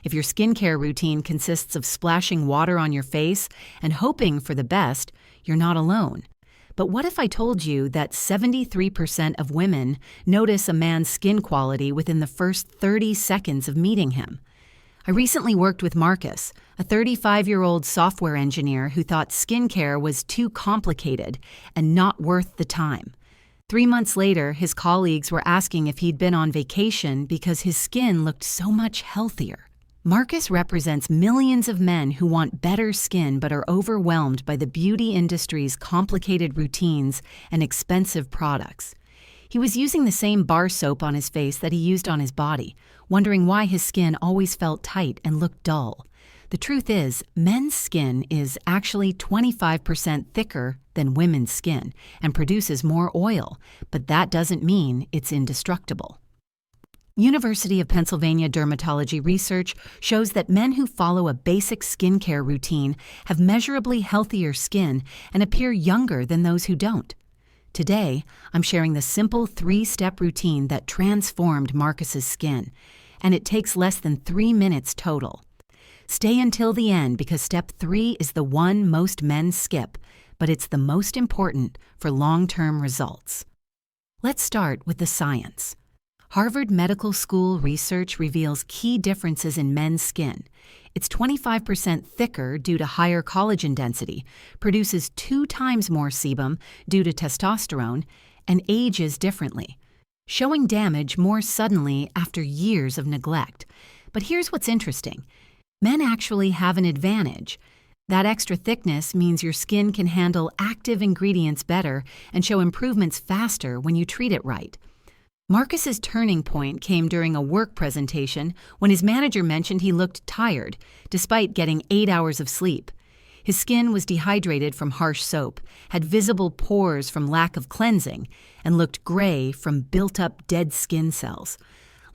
If your skincare routine consists of splashing water on your face and hoping for the best, you're not alone. But what if I told you that 73% of women notice a man's skin quality within the first 30 seconds of meeting him? I recently worked with Marcus, a 35-year-old software engineer who thought skincare was too complicated and not worth the time. 3 months later, his colleagues were asking if he'd been on vacation because his skin looked so much healthier. Marcus represents millions of men who want better skin but are overwhelmed by the beauty industry's complicated routines and expensive products. He was using the same bar soap on his face that he used on his body, wondering why his skin always felt tight and looked dull. The truth is, men's skin is actually 25% thicker than women's skin and produces more oil, but that doesn't mean it's indestructible. University of Pennsylvania dermatology research shows that men who follow a basic skincare routine have measurably healthier skin and appear younger than those who don't. Today, I'm sharing the simple 3-step routine that transformed Marcus's skin, and it takes less than 3 minutes total. Stay until the end because step 3 is the one most men skip, but it's the most important for long-term results. Let's start with the science. Harvard Medical School research reveals key differences in men's skin. It's 25% thicker due to higher collagen density, produces 2 times more sebum due to testosterone, and ages differently, showing damage more suddenly after years of neglect. But here's what's interesting. Men actually have an advantage. That extra thickness means your skin can handle active ingredients better and show improvements faster when you treat it right. Marcus's turning point came during a work presentation when his manager mentioned he looked tired, despite getting 8 hours of sleep. His skin was dehydrated from harsh soap, had visible pores from lack of cleansing, and looked gray from built-up dead skin cells.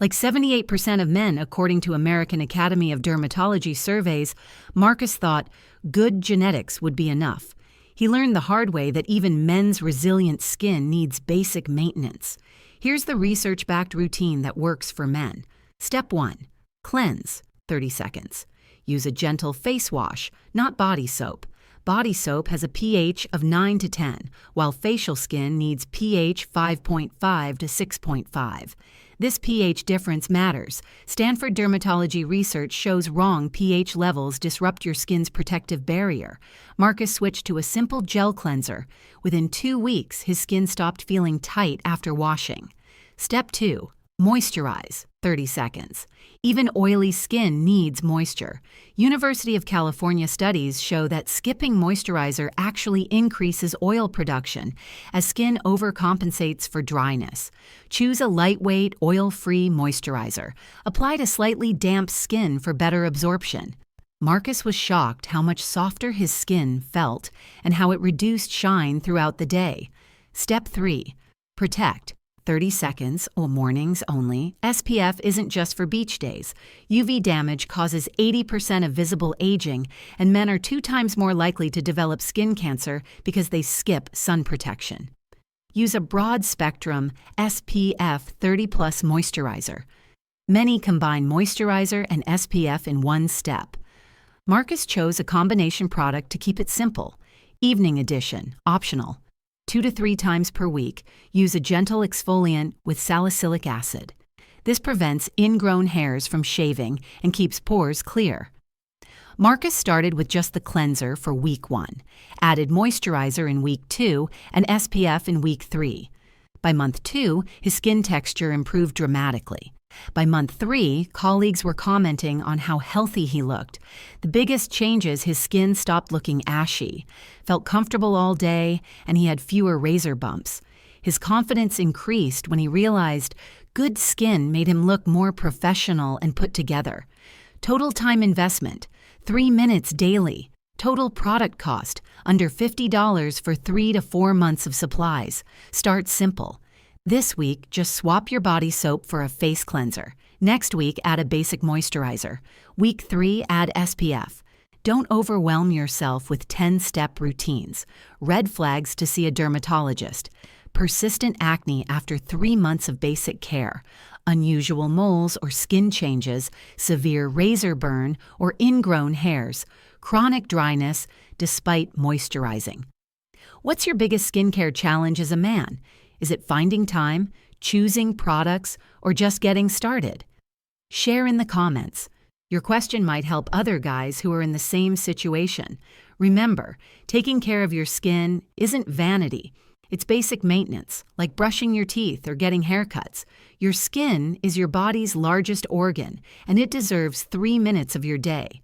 Like 78% of men, according to American Academy of Dermatology surveys, Marcus thought good genetics would be enough. He learned the hard way that even men's resilient skin needs basic maintenance. Here's the research-backed routine that works for men. Step 1. Cleanse, 30 seconds. Use a gentle face wash, not body soap. Body soap has a pH of 9 to 10, while facial skin needs pH 5.5 to 6.5. This pH difference matters. Stanford dermatology research shows wrong pH levels disrupt your skin's protective barrier. Marcus switched to a simple gel cleanser. Within 2 weeks, his skin stopped feeling tight after washing. Step 2. Moisturize, 30 seconds. Even oily skin needs moisture. University of California studies show that skipping moisturizer actually increases oil production as skin overcompensates for dryness. Choose a lightweight, oil-free moisturizer. Apply to slightly damp skin for better absorption. Marcus was shocked how much softer his skin felt and how it reduced shine throughout the day. Step 3. Protect. 30 seconds, or mornings only. SPF isn't just for beach days. UV damage causes 80% of visible aging, and men are 2 times more likely to develop skin cancer because they skip sun protection. Use a broad-spectrum SPF 30+ moisturizer. Many combine moisturizer and SPF in one step. Marcus chose a combination product to keep it simple. Evening edition, optional. 2 to 3 times per week, use a gentle exfoliant with salicylic acid. This prevents ingrown hairs from shaving and keeps pores clear. Marcus started with just the cleanser for week 1, added moisturizer in week 2, and SPF in week 3. By month 2, his skin texture improved dramatically. By month 3, colleagues were commenting on how healthy he looked. The biggest changes: his skin stopped looking ashy, felt comfortable all day, and he had fewer razor bumps. His confidence increased when he realized good skin made him look more professional and put together. Total time investment, 3 minutes daily. Total product cost, under $50 for 3 to 4 months of supplies. Start simple. This week, just swap your body soap for a face cleanser. Next week, add a basic moisturizer. Week 3, add SPF. Don't overwhelm yourself with 10-step routines. Red flags to see a dermatologist. Persistent acne after 3 months of basic care. unusual moles or skin changes, severe razor burn or ingrown hairs, chronic dryness despite moisturizing. What's your biggest skincare challenge as a man? Is it finding time, choosing products, or just getting started? Share in the comments. Your question might help other guys who are in the same situation. Remember, taking care of your skin isn't vanity. It's basic maintenance, like brushing your teeth or getting haircuts. Your skin is your body's largest organ, and it deserves 3 minutes of your day.